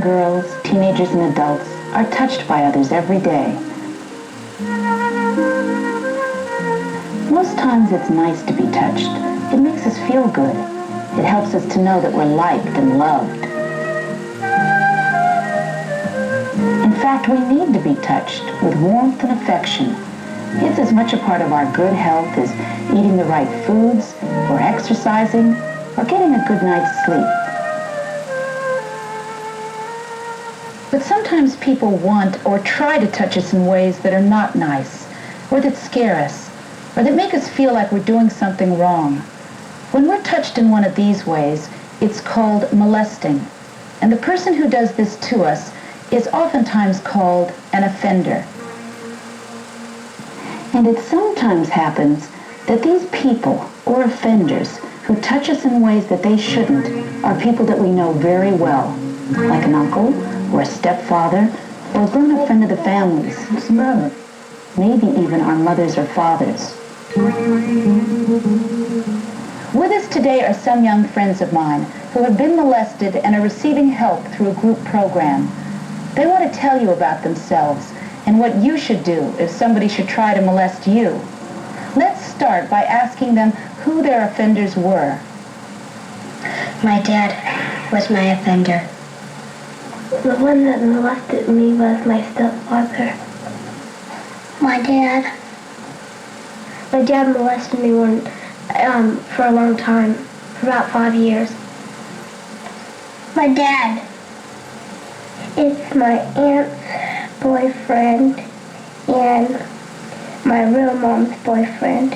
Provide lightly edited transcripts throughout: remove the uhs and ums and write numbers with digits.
girls, teenagers, and adults are touched by others every day. Most times it's nice to be touched. It makes us feel good. It helps us to know that we're liked and loved. In fact, we need to be touched with warmth and affection. It's as much a part of our good health as eating the right foods, or exercising, or getting a good night's sleep. But sometimes people want or try to touch us in ways that are not nice, or that scare us, or that make us feel like we're doing something wrong. When we're touched in one of these ways, it's called molesting. And the person who does this to us is oftentimes called an offender. And it sometimes happens that these people, or offenders, who touch us in ways that they shouldn't, are people that we know very well, like an uncle, or a stepfather, or a grown-up friend of the family's. What's the matter? Maybe even our mothers or fathers. With us today are some young friends of mine who have been molested and are receiving help through a group program. They want to tell you about themselves and what you should do if somebody should try to molest you. Let's start by asking them who their offenders were. My dad was my offender. The one that molested me was my stepfather. My dad. My dad molested me for a long time, for about 5 years. My dad. It's my aunt's boyfriend and my real mom's boyfriend.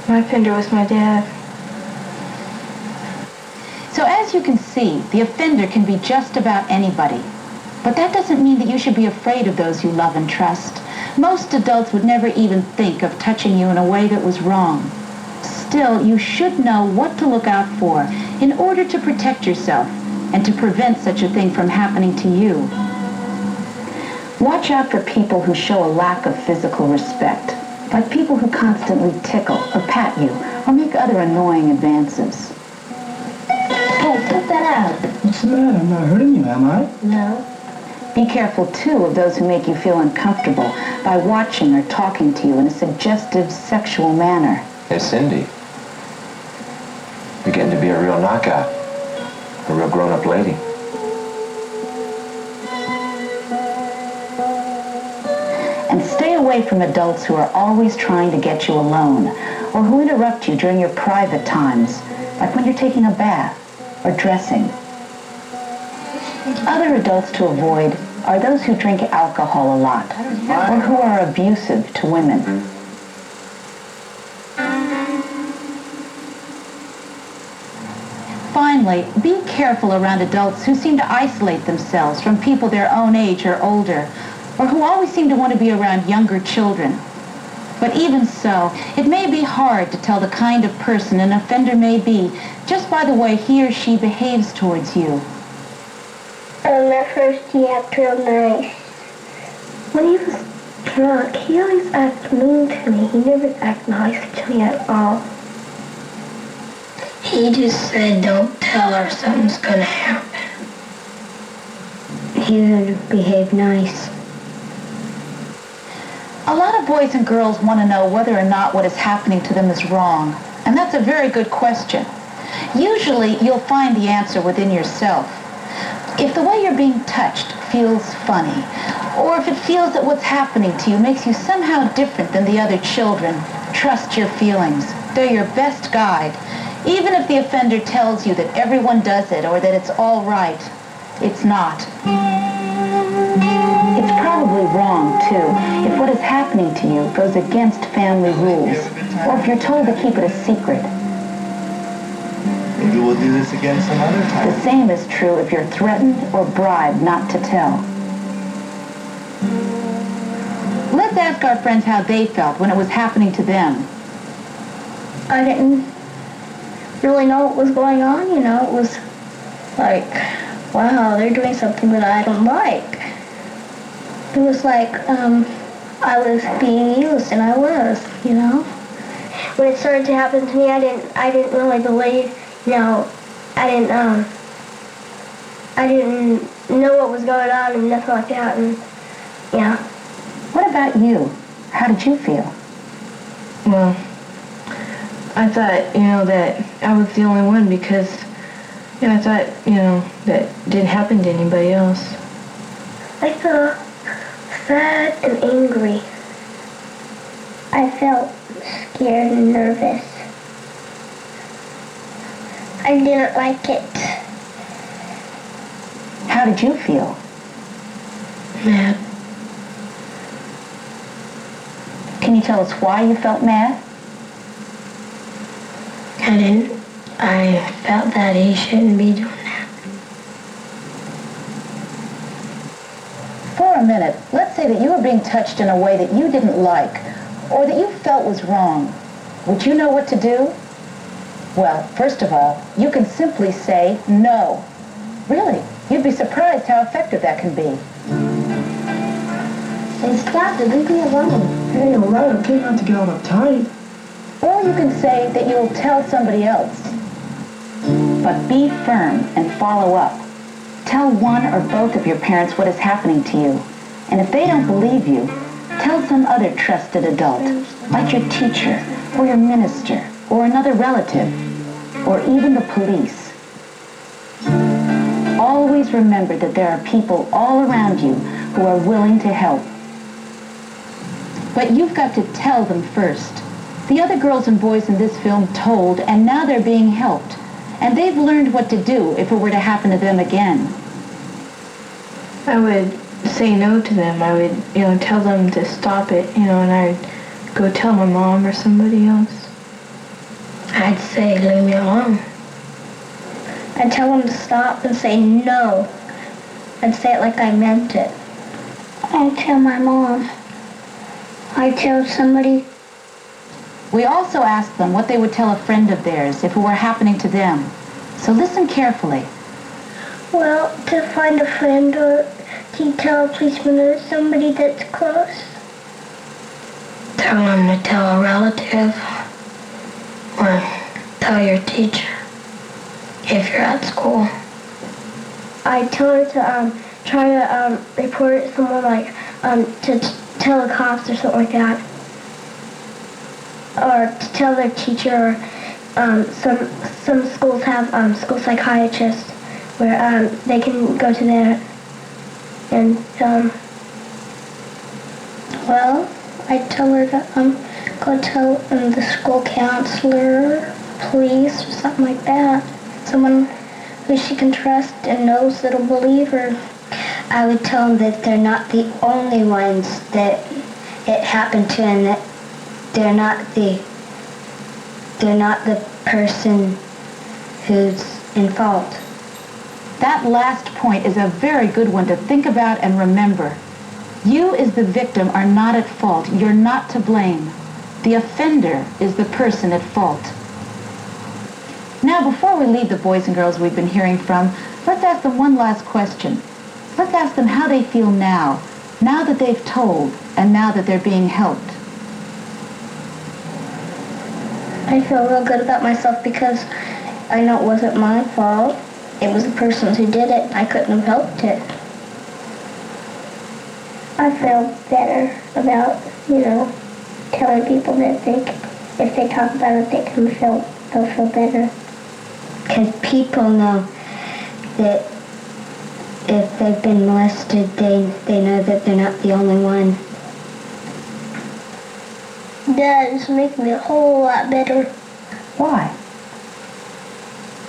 My offender was my dad. So as you can see, the offender can be just about anybody. But that doesn't mean that you should be afraid of those you love and trust. Most adults would never even think of touching you in a way that was wrong. Still, you should know what to look out for in order to protect yourself and to prevent such a thing from happening to you. Watch out for people who show a lack of physical respect, like people who constantly tickle or pat you or make other annoying advances. Hey, put that out. What's the matter? I'm not hurting you, am I? No. Be careful, too, of those who make you feel uncomfortable by watching or talking to you in a suggestive, sexual manner. Hey, Cindy. You're getting to be a real knockout. A real grown-up lady. And stay away from adults who are always trying to get you alone or who interrupt you during your private times, like when you're taking a bath or dressing. Other adults to avoid are those who drink alcohol a lot or who are abusive to women. Finally, be careful around adults who seem to isolate themselves from people their own age or older, or who always seem to want to be around younger children. But even so, it may be hard to tell the kind of person an offender may be just by the way he or she behaves towards you. At first he acted real nice. When he was drunk, he always acted mean to me. He never acted nice to me at all. He just said, don't tell her something's gonna happen. He didn't behave nice. A lot of boys and girls want to know whether or not what is happening to them is wrong, and that's a very good question. Usually, you'll find the answer within yourself. If the way you're being touched feels funny, or if it feels that what's happening to you makes you somehow different than the other children, trust your feelings. They're your best guide. Even if the offender tells you that everyone does it or that it's all right, it's not. It's probably wrong, too, if what is happening to you goes against family rules, or if you're told to keep it a secret. Maybe we'll do this again some other time. The same is true if you're threatened or bribed not to tell. Let's ask our friends how they felt when it was happening to them. I didn't really know what was going on, you know. It was like, wow, they're doing something that I don't like. It was like I was being used, and I was, you know. When it started to happen to me, I didn't really believe, you know, I didn't know what was going on and nothing like that. And yeah. What about you? How did you feel? Well, I thought, that I was the only one because, I thought, that didn't happen to anybody else. I felt sad and angry. I felt scared and nervous. I didn't like it. How did you feel? Mad. Can you tell us why you felt mad? I felt that he shouldn't be doing that. For a minute, let's say that you were being touched in a way that you didn't like, or that you felt was wrong. Would you know what to do? Well, first of all, you can simply say no. Really, you'd be surprised how effective that can be. And stop it, leave me alone. Hey, all right, okay, not to get all uptight. Or you can say that you'll tell somebody else. But be firm and follow up. Tell one or both of your parents what is happening to you. And if they don't believe you, tell some other trusted adult, like your teacher, or your minister, or another relative, or even the police. Always remember that there are people all around you who are willing to help. But you've got to tell them first. The other girls and boys in this film told, and now they're being helped. And they've learned what to do if it were to happen to them again. I would say no to them. I would, tell them to stop it, and I'd go tell my mom or somebody else. I'd say, leave me alone. I'd tell them to stop and say no. I'd say it like I meant it. I'd tell my mom. I'd tell somebody. We also asked them what they would tell a friend of theirs if it were happening to them. So listen carefully. Well, to find a friend or to tell a policeman or somebody that's close. Tell him to tell a relative. Or tell your teacher if you're at school. I tell her to try to report it to someone, like to tell the cops or something like that. Or to tell their teacher. Some schools have school psychiatrists where they can go to there and well, I tell her to go tell the school counselor, police, or something like that. Someone who she can trust and knows that'll believe her. I would tell them that they're not the only ones that it happened to, and that they're not the person who's in fault. That last point is a very good one to think about and remember. You as the victim are not at fault. You're not to blame. The offender is the person at fault. Now, before we leave the boys and girls we've been hearing from, let's ask them one last question. Let's ask them how they feel now that they've told, and now that they're being helped. I feel real good about myself because I know it wasn't my fault. It was the person who did it. I couldn't have helped it. I feel better about, telling people that if they talk about it, they'll feel better. Because people know that if they've been molested, they know that they're not the only one. That is making me a whole lot better. Why?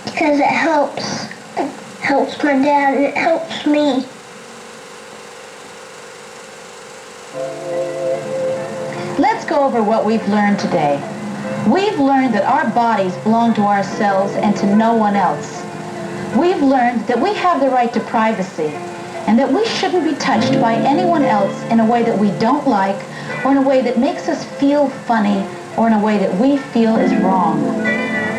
Because it helps. It helps my dad and it helps me. Let's go over what we've learned today. We've learned that our bodies belong to ourselves and to no one else. We've learned that we have the right to privacy and that we shouldn't be touched by anyone else in a way that we don't like, or in a way that makes us feel funny, or in a way that we feel is wrong.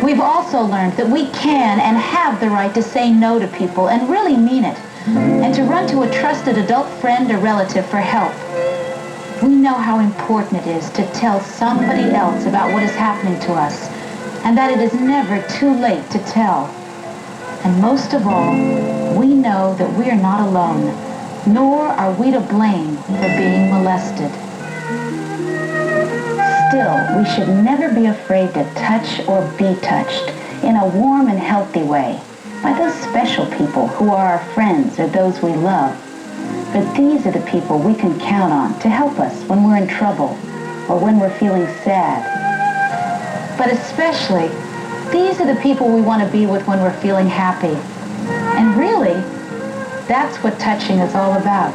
We've also learned that we can and have the right to say no to people and really mean it, and to run to a trusted adult friend or relative for help. We know how important it is to tell somebody else about what is happening to us, and that it is never too late to tell. And most of all, we know that we are not alone, nor are we to blame for being molested. Still, we should never be afraid to touch or be touched in a warm and healthy way by those special people who are our friends or those we love. But these are the people we can count on to help us when we're in trouble or when we're feeling sad. But especially, these are the people we want to be with when we're feeling happy. And really, that's what touching is all about.